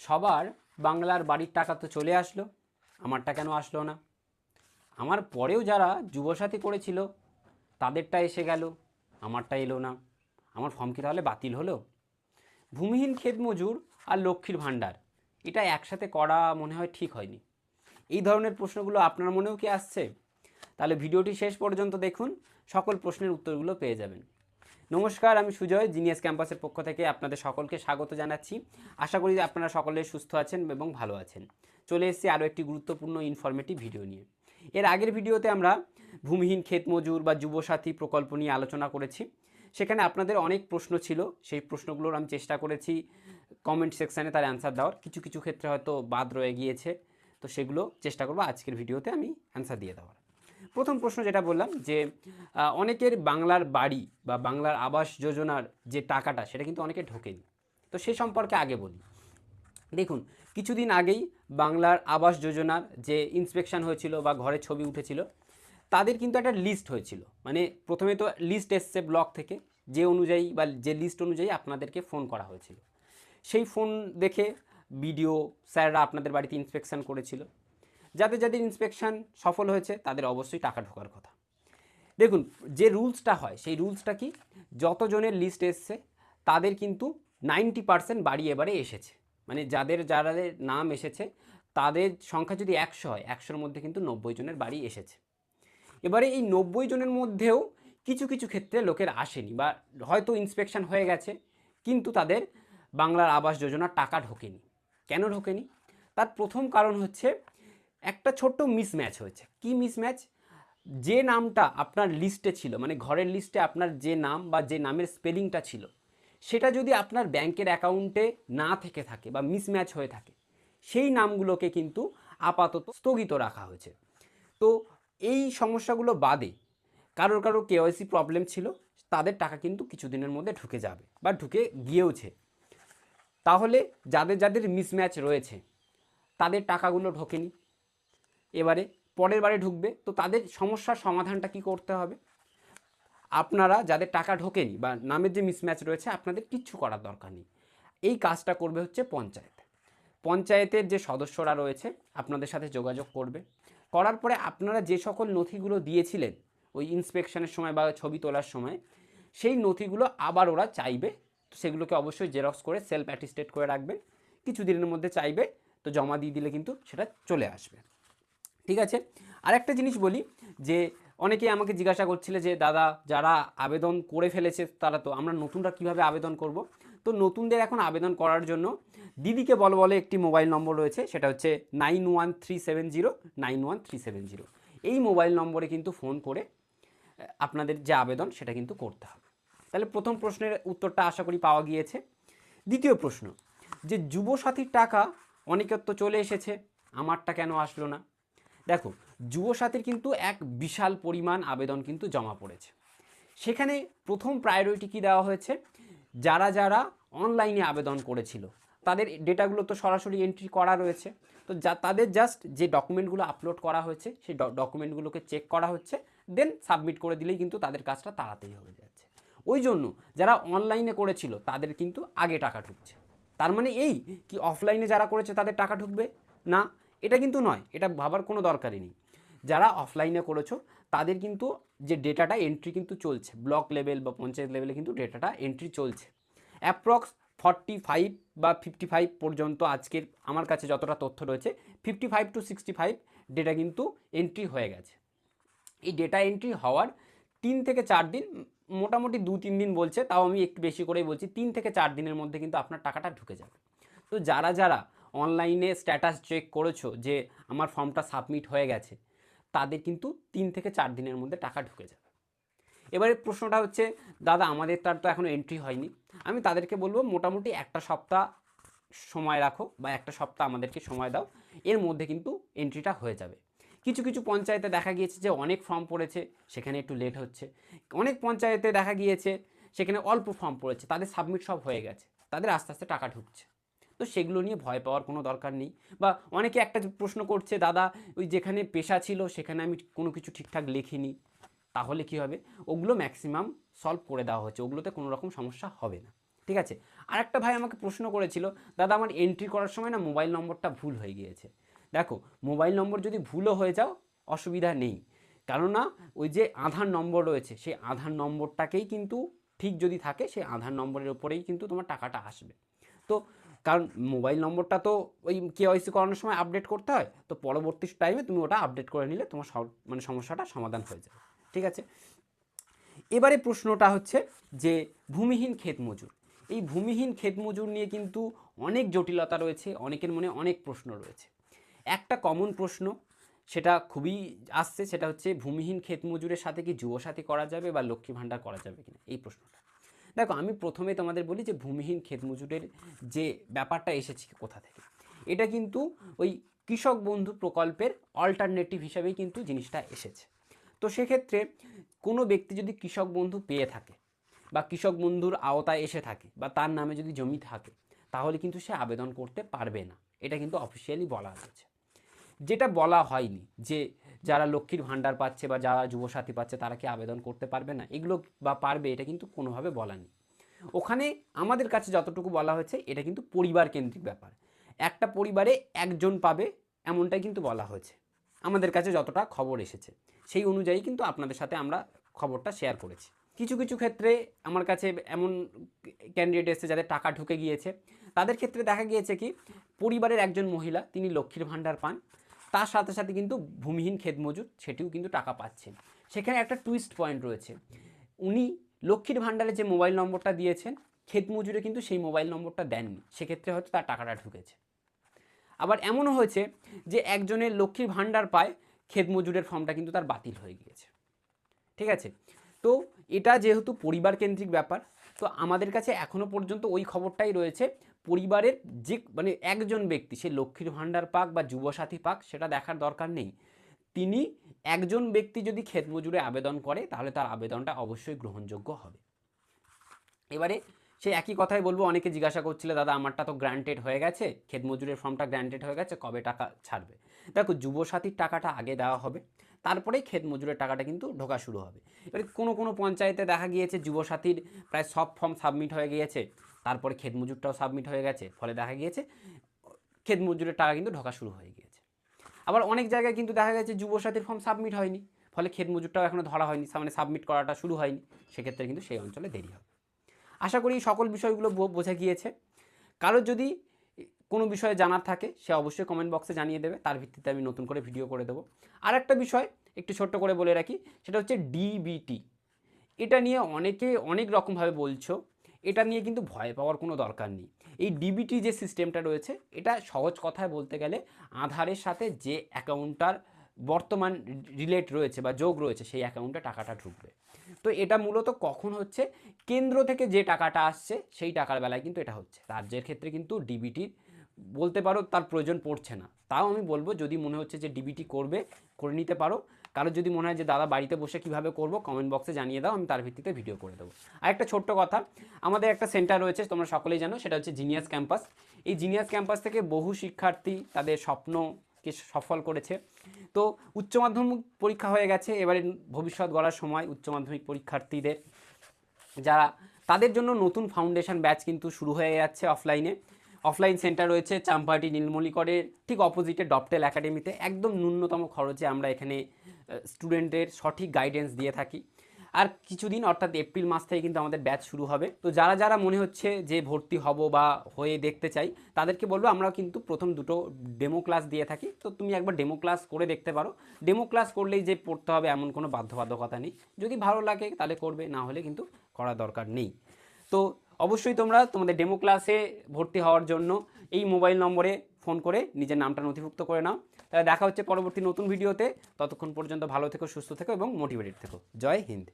সবার বাংলার বাড়ির টাকা তো চলে আসলো, আমারটা কেন আসলো না? আমার পরেও যারা যুবসাথী করেছিল তাদেরটা এসে গেল, আমারটা এলো না। আমার ফর্ম কি তাহলে বাতিল হলো? ভূমিহীন ক্ষেত মজুর আর লক্ষ্মীর ভাণ্ডার, এটা একসাথে করা মনে হয় ঠিক হয়নি। এই ধরনের প্রশ্নগুলো আপনার মনেও কি আসছে? তাহলে ভিডিওটি শেষ পর্যন্ত দেখুন, সকল প্রশ্নের উত্তরগুলো পেয়ে যাবেন। নমস্কার, আমি সুজয়, জিনিয়াস ক্যাম্পাসের পক্ষ থেকে আপনাদের সকলকে স্বাগত জানাচ্ছি। আশা করি আপনারা সকলে সুস্থ আছেন এবং ভালো আছেন। চলে এসেছি আরও একটি গুরুত্বপূর্ণ ইনফরমেটিভ ভিডিও নিয়ে। এর আগের ভিডিওতে আমরা ভূমিহীন ক্ষেত মজুর বা যুবসাথী প্রকল্প নিয়ে আলোচনা করেছি। সেখানে আপনাদের অনেক প্রশ্ন ছিল, সেই প্রশ্নগুলোর আমি চেষ্টা করেছি কমেন্ট সেকশানে তার অ্যান্সার দেওয়ার। কিছু কিছু ক্ষেত্রে হয়তো বাদ রয়ে গিয়েছে, তো সেগুলো চেষ্টা করবো আজকের ভিডিওতে আমি অ্যান্সার দিয়ে দেওয়ার। প্রথম প্রশ্ন যেটা বললাম যে অনেকের বাংলার বাড়ি বা বাংলার আবাস যোজনার যে টাকাটা সেটা কিন্তু অনেকে ঢোকেনি। তো সে সম্পর্কে আগে বলি। দেখুন, কিছুদিন আগেই বাংলার আবাস যোজনার যে ইন্সপেকশন হয়েছিল বা ঘরের ছবি উঠেছিল, তাদের কিন্তু একটা লিস্ট হয়েছিল। মানে প্রথমে তো লিস্ট এসছে ব্লক থেকে, যে অনুযায়ী বা যে লিস্ট অনুযায়ী আপনাদেরকে ফোন করা হয়েছিল। সেই ফোন দেখে বিডিও স্যাররা আপনাদের বাড়িতে ইন্সপেকশন করেছিল। যাদের যাদের ইন্সপেকশন সফল হয়েছে তাদের অবশ্যই টাকা ঢোকার কথা। দেখুন, যে রুলসটা হয় সেই রুলসটা কি, যতজনের লিস্ট এসছে তাদের কিন্তু 90% বাড়ি এবারে এসেছে। মানে যাদের যাদের নাম এসেছে তাদের সংখ্যা যদি 100 হয়, 100-র মধ্যে কিন্তু 90 জনের বাড়ি এসেছে। এবারে এই 90 জনের মধ্যেও কিছু কিছু ক্ষেত্রে লোকের আসেনি বা হয়তো ইন্সপেকশন হয়ে গেছে কিন্তু তাদের বাংলার আবাস যোজনার টাকা ঢোকেনি। কেন ঢোকেনি? তার প্রথম কারণ হচ্ছে একটা ছোট্ট মিসম্যাচ হয়েছে। কি মিসম্যাচ? যে নামটা আপনার লিস্টে ছিল, মানে ঘরের লিস্টে আপনার যে নাম বা যে নামের স্পেলিংটা ছিল, সেটা যদি আপনার ব্যাংকের অ্যাকাউন্টে না থেকে থাকে বা মিসম্যাচ হয়ে থাকে, সেই নামগুলোকে কিন্তু আপাতত স্থগিত রাখা হয়েছে। তো এই সমস্যাগুলো বাদে কারোর কারোর কেওয়াইসি প্রবলেম ছিল, তাদের টাকা কিন্তু কিছুদিনের মধ্যে ঢুকে যাবে বা ঢুকে গিয়েওছে। তাহলে যাদের যাদের মিসম্যাচ রয়েছে তাদের টাকাগুলো ঢোকেনি, এবারে পরের বারে ঢুকবে। তো তাদের সমস্যার সমাধানটা কি করতে হবে? আপনারা যাদের টাকা ঢোকেনি বা নামের যে মিসম্যাচ রয়েছে, আপনাদের কিচ্ছু করার দরকার নেই। এই কাজটা করবে হচ্ছে পঞ্চায়েত। পঞ্চায়েতের যে সদস্যরা রয়েছে আপনাদের সাথে যোগাযোগ করবে। করার পরে আপনারা যে সকল নথিগুলো দিয়েছিলেন ওই ইন্সপেকশনের সময় বা ছবি তোলার সময়, সেই নথিগুলো আবার ওরা চাইবে। তো সেগুলোকে অবশ্যই জেরক্স করে সেলফ অ্যাটিস্টেট করে রাখবেন। কিছু দিনের মধ্যে চাইবে, তো জমা দিয়ে দিলে কিন্তু সেটা চলে আসবে। ঠিক আছে। আরেকটা জিনিস বলি, যে অনেকেই আমাকে জিজ্ঞাসা করছিলে যে দাদা, যারা আবেদন করে ফেলেছে তারা, তো আমরা নতুনরা কিভাবে আবেদন করব? তো নতুনদের এখন আবেদন করার জন্য দিদিকে বল বলে একটি মোবাইল নম্বর রয়েছে, সেটা হচ্ছে 9137091370। এই মোবাইল নম্বরে কিন্তু ফোন করে আপনাদের যে আবেদন সেটা কিন্তু করতে হবে। তাহলে প্রথম প্রশ্নের উত্তরটা আশা করি পাওয়া গিয়েছে। দ্বিতীয় প্রশ্ন, যে যুবসাথীর টাকা অনেকের তো চলে এসেছে, আমারটা কেন আসলো না? দেখো, যুবসাথীর কিন্তু এক বিশাল পরিমাণ আবেদন কিন্তু জমা পড়েছে। সেখানে প্রথম প্রায়োরিটি কি দেওয়া হয়েছে? যারা যারা অনলাইনে আবেদন করেছিল তাদের ডেটাগুলো তো সরাসরি এন্ট্রি করা রয়েছে। তো তাদের জাস্ট যে ডকুমেন্টগুলো আপলোড করা হয়েছে সেই ডকুমেন্টগুলোকে চেক করা হচ্ছে, দেন সাবমিট করে দিলেই কিন্তু তাদের কাজটা তাড়াতাড়ি হয়ে যাচ্ছে। ওই জন্য যারা অনলাইনে করেছিল তাদের কিন্তু আগে টাকা ঢুকছে। তার মানে এই কি অফলাইনে যারা করেছে তাদের টাকা ঢুকবে না? এটা কিন্তু নয়, এটা ভাবার কোনো দরকারই নেই। যারা অফলাইনে করেছো তাদের কিন্তু যে ডেটাটা এন্ট্রি কিন্তু চলছে, ব্লক লেভেল বা পঞ্চায়েত লেভেলে কিন্তু ডেটাটা এন্ট্রি চলছে। অ্যাপ্রক্স 45 বা 55 পর্যন্ত আজকের আমার কাছে যতটা তথ্য রয়েছে, 55 to 65 ডেটা কিন্তু এন্ট্রি হয়ে গেছে। এই ডেটা এন্ট্রি হওয়ার 3 থেকে 4 দিন, মোটামুটি 2-3 দিন বলছে, তাও আমি একটু বেশি করেই বলছি, 3 থেকে 4 দিনের মধ্যে কিন্তু আপনার টাকাটা ঢুকে যাবে। তো যারা যারা অনলাইনে স্ট্যাটাস চেক করেছো যে আমার ফর্মটা সাবমিট হয়ে গেছে, তাদের কিন্তু 3 থেকে 4 দিনের মধ্যে টাকা ঢুকে যাবে। এবারে প্রশ্নটা হচ্ছে, দাদা আমাদের তার তো এখনও এন্ট্রি হয়নি। আমি তাদেরকে বলবো মোটামুটি একটা সপ্তাহ সময় রাখো বা একটা সপ্তাহ আমাদেরকে সময় দাও, এর মধ্যে কিন্তু এন্ট্রিটা হয়ে যাবে। কিছু কিছু পঞ্চায়েতে দেখা গিয়েছে যে অনেক ফর্ম পড়েছে, সেখানে একটু লেট হচ্ছে। অনেক পঞ্চায়েতে দেখা গিয়েছে সেখানে অল্প ফর্ম পড়েছে, তাদের সাবমিট সব হয়ে গেছে, তাদের আস্তে আস্তে টাকা ঢুকছে। তো সেগুলো নিয়ে ভয় পাওয়ার কোনো দরকার নেই। বা অনেকে একটা প্রশ্ন করছে, দাদা ওই যেখানে পেশা ছিল সেখানে আমি কোনো কিছু ঠিকঠাক লিখিনি, তাহলে কি হবে? ওগুলো ম্যাক্সিমাম সলভ করে দেওয়া হচ্ছে, ওগুলোতে কোনো রকম সমস্যা হবে না। ঠিক আছে। আর একটা ভাই আমাকে প্রশ্ন করেছিল, দাদা আমার এন্ট্রি করার সময় না মোবাইল নম্বরটা ভুল হয়ে গিয়েছে। দেখো, মোবাইল নম্বর যদি ভুলও হয়ে যাও অসুবিধা নেই, কেননা ওই যে আধার নম্বর রয়েছে সেই আধার নম্বরটাকেই কিন্তু ঠিক যদি থাকে সেই আধার নম্বরের ওপরেই কিন্তু তোমার টাকাটা আসবে। তো কারণ মোবাইল নম্বরটা তো ওই কেওয়াইসি করানোর সময় আপডেট করতে হয়, তো পরবর্তী টাইমে তুমি ওটা আপডেট করে নিলে তোমার মানে সমস্যাটা সমাধান হয়ে যাবে। ঠিক আছে। এবারে প্রশ্নটা হচ্ছে যে ভূমিহীন ক্ষেত মজুর। এই ভূমিহীন ক্ষেত মজুর নিয়ে কিন্তু অনেক জটিলতা রয়েছে, অনেকের মনে অনেক প্রশ্ন রয়েছে। একটা কমন প্রশ্ন সেটা খুবই আসছে, সেটা হচ্ছে ভূমিহীন ক্ষেত মজুরের সাথে কি যুবসাথী করা যাবে বা লক্ষ্মী ভাণ্ডার করা যাবে কিনা, এই প্রশ্নটা। দেখো, আমি প্রথমে তোমাদের বলি যে ভূমিহীন ক্ষেত মজুরের যে ব্যাপারটা এসেছে কোথা থেকে। এটা কিন্তু ওই কৃষক বন্ধু প্রকল্পের অল্টারনেটিভ হিসাবেই কিন্তু জিনিসটা এসেছে। তো সেক্ষেত্রে কোনো ব্যক্তি যদি কৃষক বন্ধু পেয়ে থাকে বা কৃষক বন্ধুর আওতায় এসে থাকে বা তার নামে যদি জমি থাকে, তাহলে কিন্তু সে আবেদন করতে পারবে না। এটা কিন্তু অফিসিয়ালি বলা হয়েছে। যেটা বলা হয়নি যে যারা লক্ষ্মীর ভাণ্ডার পাচ্ছে বা যারা যুবসাথী পাচ্ছে তারা কি আবেদন করতে পারবে না, এগুলো বা পারবে, এটা কিন্তু কোনোভাবে বলা নেই। ওখানে আমাদের কাছে যতটুকু বলা হয়েছে এটা কিন্তু পরিবার কেন্দ্রিক ব্যাপার। একটা পরিবারে একজন পাবে এমনটাই কিন্তু বলা হয়েছে, আমাদের কাছে যতটা খবর এসেছে সেই অনুযায়ী কিন্তু আপনাদের সাথে আমরা খবরটা শেয়ার করেছি। কিছু কিছু ক্ষেত্রে আমার কাছে এমন ক্যান্ডিডেট এসেছে যাদের টাকা ঢুকে গিয়েছে, তাদের ক্ষেত্রে দেখা গিয়েছে কি পরিবারের একজন মহিলা তিনি লক্ষ্মীর ভাণ্ডার পান, তার সাথে সাথে কিন্তু ভূমিহীন ক্ষেত মজুর সেটিও কিন্তু টাকা পাচ্ছেন। সেখানে একটা টুইস্ট পয়েন্ট রয়েছে, উনি লক্ষ্মীর ভাণ্ডারে যে মোবাইল নম্বরটা দিয়েছেন ক্ষেত মজুরে কিন্তু সেই মোবাইল নম্বরটা দেননি, সেক্ষেত্রে হয়তো তার টাকাটা ঢুকেছে। আবার এমনও হয়েছে যে একজনের লক্ষ্মীর ভাণ্ডার পায়, ক্ষেত মজুরের ফর্মটা কিন্তু তার বাতিল হয়ে গিয়েছে। ঠিক আছে। তো এটা যেহেতু পরিবার কেন্দ্রিক ব্যাপার, তো আমাদের কাছে এখনো পর্যন্ত ওই খবরটাই রয়েছে, পরিবারের যে মানে একজন ব্যক্তি সে লক্ষ্মীর ভাণ্ডার পাক বা যুবসাথী পাক সেটা দেখার দরকার নেই, তিনি একজন ব্যক্তি যদি ক্ষেত মজুরে আবেদন করে তাহলে তার আবেদনটা অবশ্যই গ্রহণযোগ্য হবে। এবারে সেই একই কথাই বলবো, অনেকে জিজ্ঞাসা করছিল দাদা আমারটা তো গ্র্যান্টেড হয়ে গেছে, ক্ষেত মজুরের ফর্মটা গ্র্যান্টেড হয়ে গেছে, কবে টাকা ছাড়বে। দেখো, যুবসাথীর টাকাটা আগে দেওয়া হবে, তারপরেই ক্ষেত মজুরের টাকাটা কিন্তু ঢোকা শুরু হবে। এবারে কোনো কোনো পঞ্চায়েতে দেখা গিয়েছে যুবসাথীর প্রায় সব ফর্ম সাবমিট হয়ে গিয়েছে, তারপরে ক্ষেত মজুরটাও সাবমিট হয়ে গেছে, ফলে দেখা গিয়েছে ক্ষেত মজুরের টাকা কিন্তু ঢোকা শুরু হয়ে গিয়েছে। আবার অনেক জায়গায় কিন্তু দেখা গেছে যুবসাথীর ফর্ম সাবমিট হয়নি, ফলে ক্ষেত মজুরটাও এখনও ধরা হয়নি, মানে সাবমিট করাটা শুরু হয়নি, সেক্ষেত্রে কিন্তু সেই অঞ্চলে দেরি হবে। আশা করি সকল বিষয়গুলো বোঝা গিয়েছে। কারোর যদি কোনো বিষয়ে জানার থাকে সে অবশ্যই কমেন্ট বক্সে জানিয়ে দেবে, তার ভিত্তিতে আমি নতুন করে ভিডিও করে দেবো। আর একটা বিষয় একটু ছোট্ট করে বলে রাখি, সেটা হচ্ছে ডিবিটি। এটা নিয়ে অনেকে অনেক রকমভাবে বলছো, এটা নিয়ে কিন্তু ভয় পাওয়ার কোনো দরকার নেই। এই ডিবিটি যে সিস্টেমটা রয়েছে, এটা সহজ কথায় বলতে গেলে আধারের সাথে যে অ্যাকাউন্টটার বর্তমান রিলেট রয়েছে বা যোগ রয়েছে সেই অ্যাকাউন্টে টাকাটা ঢুকবে। তো এটা মূলত কখন হচ্ছে, কেন্দ্র থেকে যে টাকাটা আসছে সেই টাকার বেলায় কিন্তু এটা হচ্ছে, রাজ্যের ক্ষেত্রে কিন্তু ডিবিটির বলতে পারো তার প্রয়োজন পড়ছে না। তাও আমি বলবো যদি মনে হচ্ছে যে ডিবিটি করবে, করে নিতে পারো। কারো যদি মনে হয় যে দাদা বাড়িতে বসে কীভাবে করবো, কমেন্ট বক্সে জানিয়ে দাও, আমি তার ভিত্তিতে ভিডিও করে দেবো। আর একটা ছোট্ট কথা, আমাদের একটা সেন্টার রয়েছে তোমরা সকলেই জানো, সেটা হচ্ছে জিনিয়াস ক্যাম্পাস। এই জিনিয়াস ক্যাম্পাস থেকে বহু শিক্ষার্থী তাদের স্বপ্নকে সফল করেছে। তো উচ্চ মাধ্যমিক পরীক্ষা হয়ে গেছে, এবারে ভবিষ্যৎ গড়ার সময় উচ্চ মাধ্যমিক পরীক্ষার্থীদের যারা, তাদের জন্য নতুন ফাউন্ডেশন ব্যাচ কিন্তু শুরু হয়ে যাচ্ছে অফলাইনে। অফলাইন সেন্টার রয়েছে চাম্পাহাটি নীলমণিকরের ঠিক অপোজিটে ডপটেল একাডেমিতে। একদম ন্যূনতম খরচে আমরা এখানে স্টুডেন্টের সঠিক গাইডেন্স দিয়ে থাকি। আর কিছুদিন অর্থাৎ এপ্রিল মাস থেকে কিন্তু আমাদের ব্যাচ শুরু হবে। তো যারা যারা মনে হচ্ছে যে ভর্তি হব বা হয়ে দেখতে চাই, তাদেরকে বলবো আমরা কিন্তু প্রথম দুটো ডেমো ক্লাস দিয়ে থাকি, তো তুমি একবার ডেমো ক্লাস করে দেখতে পারো। ডেমো ক্লাস করলেই যে পড়তে হবে এমন কোনো বাধ্যবাধকতা নেই, যদি ভালো লাগে তাহলে করবে, না হলে কিন্তু করা দরকার নেই। তো অবশ্যই তোমরা তোমাদের ডেমো ক্লাসে ভর্তি হওয়ার জন্য এই মোবাইল নম্বরে ফোন করে নিজের নামটা নথিভুক্ত করে নাও। তাহলে দেখা হচ্ছে পরবর্তী নতুন ভিডিওতে। ততক্ষণ পর্যন্ত ভালো থেকো, সুস্থ থেকো এবং মোটিভেটেড থেকো। জয় হিন্দ।